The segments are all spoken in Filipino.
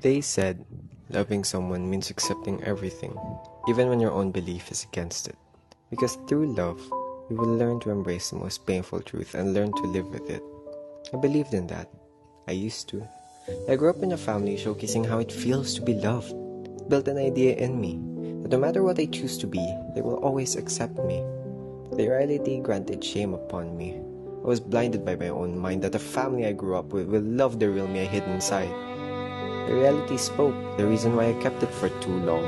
They said loving someone means accepting everything, even when your own belief is against it. Because through love, you will learn to embrace the most painful truth and learn to live with it. I believed in that. I used to. I grew up in a family showcasing how it feels to be loved. It built an idea in me that no matter what I choose to be, they will always accept me. The reality granted shame upon me. I was blinded by my own mind that the family I grew up with will love the real me I hid inside. The reality spoke, the reason why I kept it for too long.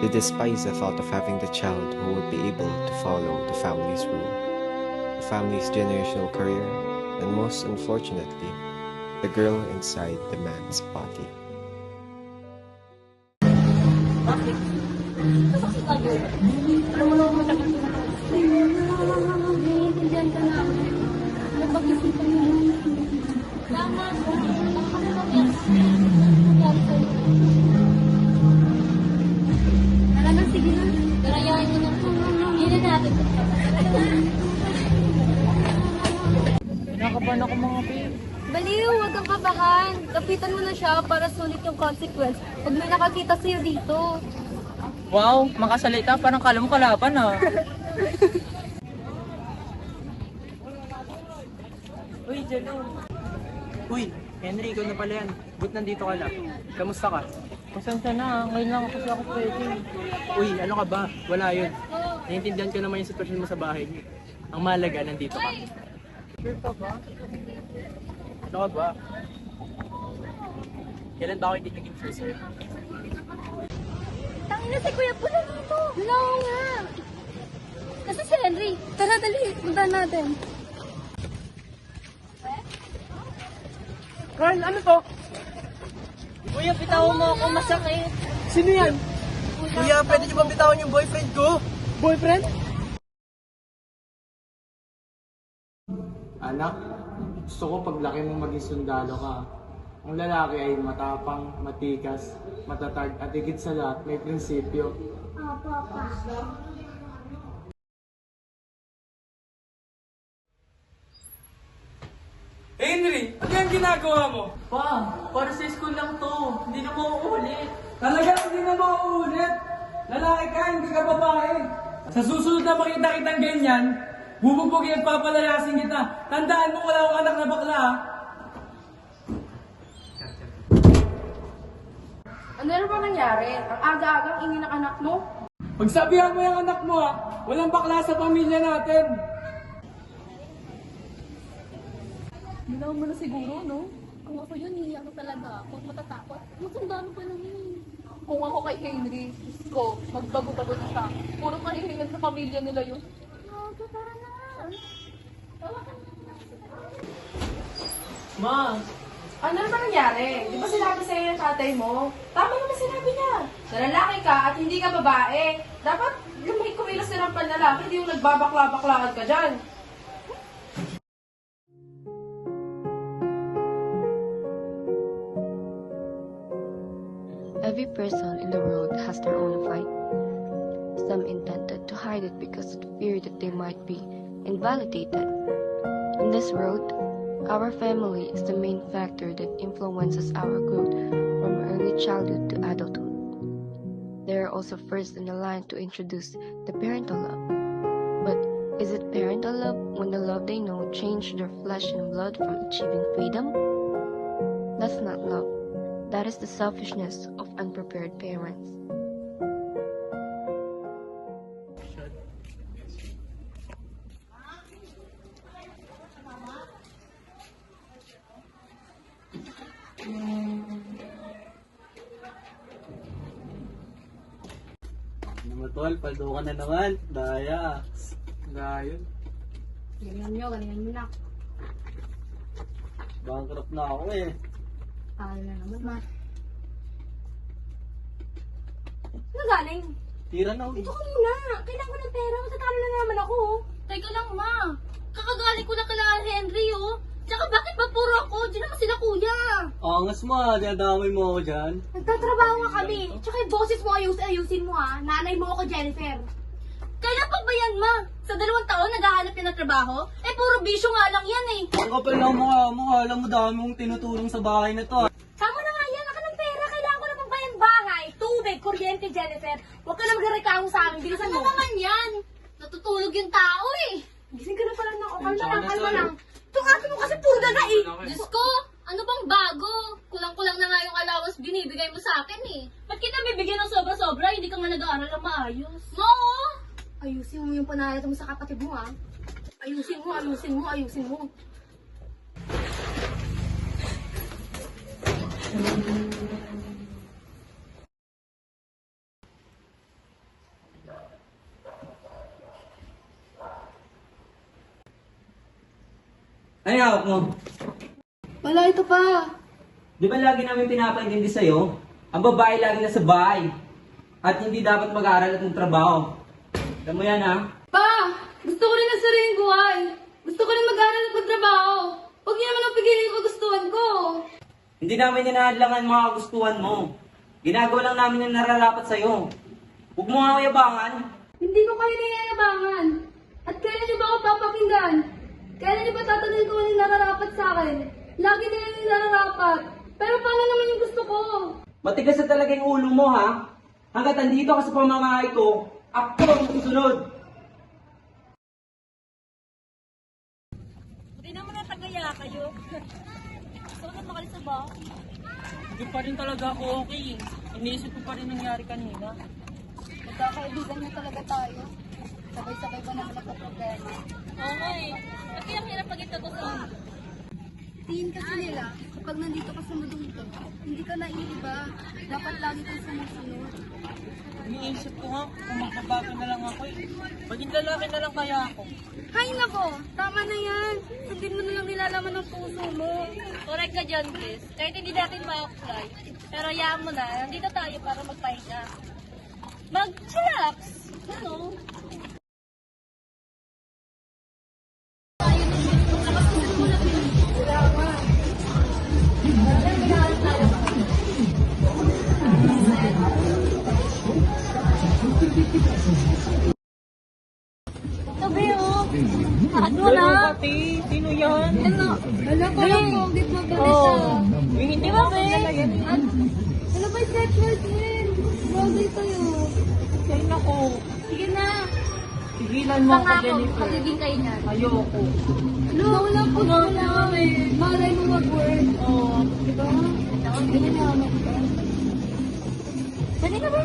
They despised the thought of having the child who would be able to follow the family's rule, the family's generational career, and most unfortunately, the girl inside the man's body. Naiintindihan ka na. Napag-isipan mo lang. Tama ko. Tara na, sige na. Garayahin mo na. Hindi na natin. Nakaban ako mga pin. Baliw, huwag kang kabahan. Kapitan mo na siya para sulit yung consequence. Pag may nakakita sa'yo dito. Wow, makasalita. Parang kala mo kalaban ah. Uy, Jalo. Uy, Henry, ikaw na pala yan. Ba't nandito ka lang? Kamusta ka? Pasensya na, ngayon lang kasi ako pwede. Uy, ano ka ba? Wala yun. Naiintindihan ko naman yung sitwasyon mo sa bahay niyo. Ang mahalaga, nandito ka. Sure ka ba? Ano ka ba? Kailan ba ako hindi naging sure sa'yo? Tangina si Kuya Pula dito. No nga. Kasi si Henry. Tara, dali. Punta natin. Carl, ano to? Kuya, bitawan mo ako. Masakit. Sino yan? Kuya, pwede niyo ba bitawan yung boyfriend ko? Boyfriend? Anak, gusto ko paglaki mo maging sundalo ka. Ang lalaki ay matapang, matikas, matatag at higit sa lahat may prinsipyo. Henry, ano yung ginagawa mo? Pa, para sa school lang to. Hindi na mauulit. Talagang hindi na mauulit. Lalaki ka, hindi ka babae. Sa susunod na makita kitang ganyan, bububugin at papalayasin kita. Tandaan mo wala akong anak na bakla ha. Ano na ba nangyari? Ang aga-agang ingin ng anak mo? Pagsabihan mo yung anak mo ha, walang bakla sa pamilya natin. Ginawa mo na siguro, no? Kung ako yun, hihiyak na talaga ako. Matatakot. Masundalo pa lang yun. Kung ako kay Henry, ko, magbago-bago na siya. Puro kahihingan sa pamilya nila yun. Tara na. Ma, Ano na ba nangyari? Di ba sinabi sa'yo ng tatay mo? Tama naman sinabi niya. Na lalaki ka at hindi ka babae. Dapat kumilos na ng panlalaki, hindi yung nagbabakla-baklakan ka dyan. Every person in the world has their own fight. Some intended to hide it because of fear that they might be invalidated. In this world, our family is the main factor that influences our growth from early childhood to adulthood. They are also first in the line to introduce the parental love. But is it parental love when the love they know changed their flesh and blood from achieving freedom? That's not love. That is the selfishness of unprepared parents. Ano mo tol, paldo ka na naman. Daya. Ngayon. Ganyan nyo na. Bankrupt na ako eh. Paano na naman, ma? Ano galing? Tira na ulit. Ito ko muna. Kailangan ko ng pera. Matatalo na naman ako. Teka lang, ma. Kakagaling ko lang kala Henry, oh. Tsaka bakit ba puro ako? Diyan naman sila kuya. Angas mo ah, dinadamay mo ako dyan. Nagtatrabaho nga kami. Tsaka yung boses mo ayusin mo, ha. Nanay mo ako, Jennifer. Kailan pa ba yan, ma? Sa 2 taon, naghahanap yan ng trabaho? Eh, puro bisyo nga lang yan, eh. Ang kapal ng mukha mo, alam mo dami mong tinutulong sa bahay na to ah. Tama na nga yan. Naka ng pera. Jennifer. Huwag ka na magreklamo sa amin. Bilisan mo. Ano naman yan? Natutulog yung tao eh. Gising ka na pala na. O, kalma lang. Itong ate mo kasi puro daga eh. Diyos ko, ano bang bago? Kulang-kulang na nga yung allowance binibigay mo sa akin eh. Ba't kita bibigyan ng sobra-sobra? Hindi ka nga nag-aaral ng maayos. No! Ayusin mo yung panalito mo sa kapatid mo ah. Ayusin mo. Ano yung hawak mo? Wala, ito pa. Di ba lagi namin pinapaintindi sa'yo? Ang babae lagi nasa bahay. At hindi dapat mag-aaral at magtrabaho. Alam mo yan, ha? Pa! Gusto ko rin ang sariling buhay. Gusto ko rin mag-aral at magtrabaho. Huwag niyo naman ang pigilin yung kagustuhan ko. Hindi namin hinahadlangan ang mga kagustuhan mo. Ginagawa lang namin yung nararapat sa'yo. Huwag mo nga yabangan. Hindi ko kayo nayayabangan. At kailan niyo ba ako papakinggan? Kailan niyo ba tatanungin ko ano yung nararapat sa akin? Lagi na lang yung nararapat. Pero paano naman yung gusto ko? Matigas na talaga yung ulo mo, ha? Hanggat andito ka sa pamamahay ko, ako ang susunod. Hindi naman natagaya kayo. Gusto ko na makalis sa ba? Hindi pa rin talaga ako okay. Iniisip ko pa rin nangyari kanina. Magkakaibigan na talaga tayo. Sabay-sabay ba naman nagka-problema? Oo nga eh. At kaya hirap pag ito to sa Tingin kasi nila, kapag nandito ka sa mundong ito, hindi ka naiiba. Dapat lagi kang sumusunod. Iniisip ko nga, kung magbabago na lang ako eh. Maging lalaki na lang kaya ako. Hay nako, tama na yan. Sundin mo na lang nilalaman ng puso mo. correct ka dyan, Chris. Kahit hindi natin ma-apply. Pero hayaan mo na, nandito tayo para magpahinga. Mag-chillax! Ano? Sabi oh. Ano na? Pati, sino yan? Hala ko lang po, hindi mo balita. Hindi ba, be? Ano ba yung sexual din? Bagay kayo. Ay, naku. Sige na. Tigilan mo ako, Pangako, Jennifer. magiging kayo niyan. Ayoko. No, wala po na lang. Malay mo mag-work. Oo. Diba? Ganyan na ako mag-work. Dali na, be.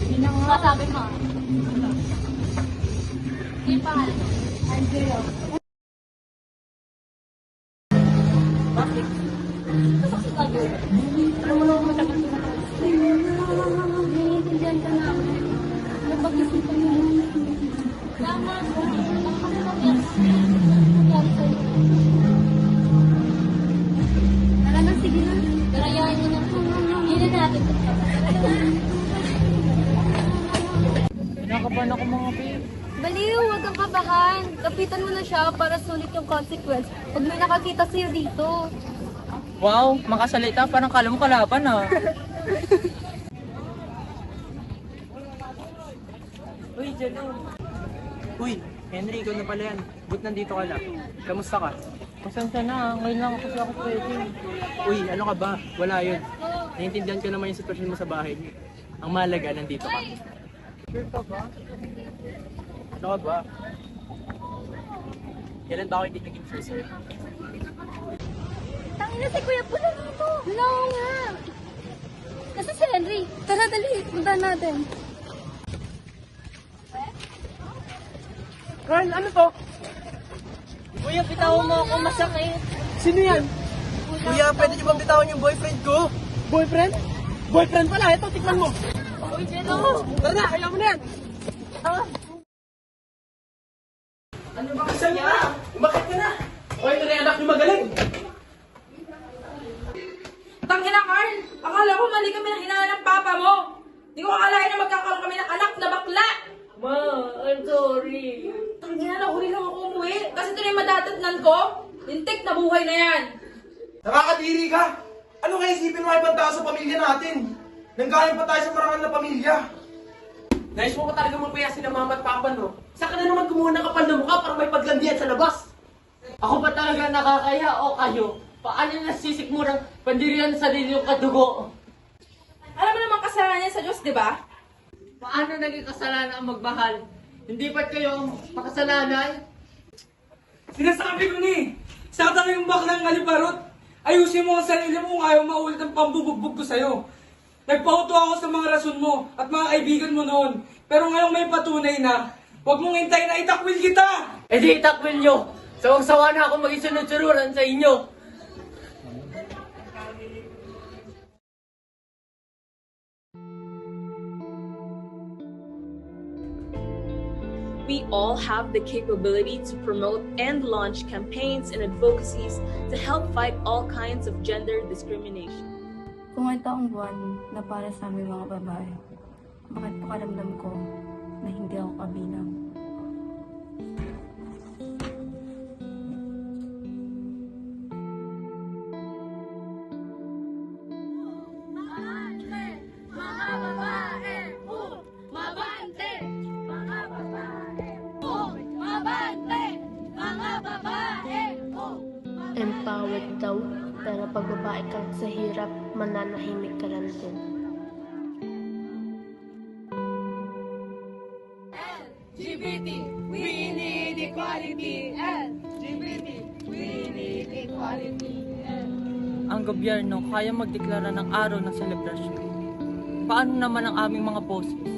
Hindi na nga. Masabi mo. Yung pangalan mo. Angelo. Naiintindihan ka namin. Napag-isipan mo namin. Tama ko. Tara na, sige na. Karayahan mo na. Yun na natin. Kinakabahan ako mga babe. Baliw, huwag kang kabahan. Kapitan mo na siya para sulit yung consequence. Pag may nakakita sa'yo dito. Wow, makasalita. Parang kala mo kalaban, ha? Uy, Jalo. Uy, Henry, ikaw na pala yan. Ba't nandito ka lang? Kamusta ka? Pasensya na, ngayon lang kasi ako pwede. Uy, ano ka ba? Wala yun. Naiintindihan ko naman yung sitwasyon mo sa bahay niyo. Ang mahalaga, nandito ka. Sure ka ba? Ano ka ba? Kailan ba ako hindi naging sure sa'yo? Tangina si Kuya Pula dito. Wala ko nga. Kasi si Henry. Tara, dali. Punta natin. Carl, ano to? Kuya, bitawan mo ako, masakit. Sino yan? Kuya, pwede niyo bang bitawan yung boyfriend ko? Boyfriend? Boyfriend pala, ito, tikman mo. Uy, Jelo. Tara na, kaya mo na yan. Ano ba kasi niya? Umakit ka na. Okay, ito na yung anak niyo magaling. Tangina, Carl! Akala ko mali kami ng hinahan ng papa mo! Di ko akalain na magkakaroon kami ng anak na bakla! Ma, I'm sorry. Tangina, nahuli lang ako umuwi. Kasi ito na yung madadatnan ko. Lintik na buhay na yan. Nakakadiri ka! Ano kaya isipin mo ibang tao sa pamilya natin? Nanggaling pa tayo sa marangal na pamilya. Nais mo pa talaga magpayasin ng mama at papa, no? Saan ka na naman kumuha ng kapal na mukha para may paglandian sa labas? Ako ba talaga nakakaya o kayo? Paano nasisikmurang pandirian sa sarili yung kadugo? Alam mo naman kasalanan niya sa Diyos, di ba? Paano naging kasalanan ang magmahal? Hindi ba't kayo makasalanan? Sinasabi ko ni, sa yung baklang ngaliparot, ayusin mo ang sarili mo kung ayaw maulit ang pambubugbog ko sa'yo. Nagpauto ako sa mga rason mo at mga kaibigan mo noon. Pero ngayong may patunay na, huwag mong hintayin na itakwil kita! Eh di itakwil nyo! Sawang-sawa na ako mag-isunod-sunuran sa inyo! We all have the capability to promote and launch campaigns and advocacies to help fight all kinds of gender discrimination. Kung ito ang buwan na para sa aming mga babae, bakit pakaramdam ko na hindi ako kabilang? Empowered daw, pero pag babae ka sa hirap, mananahimik ka lang din. LGBT, we need equality. LGBT, we need equality. Ang gobyerno kaya magdeklara ng araw ng selebrasyon. Paano naman ang aming mga boses?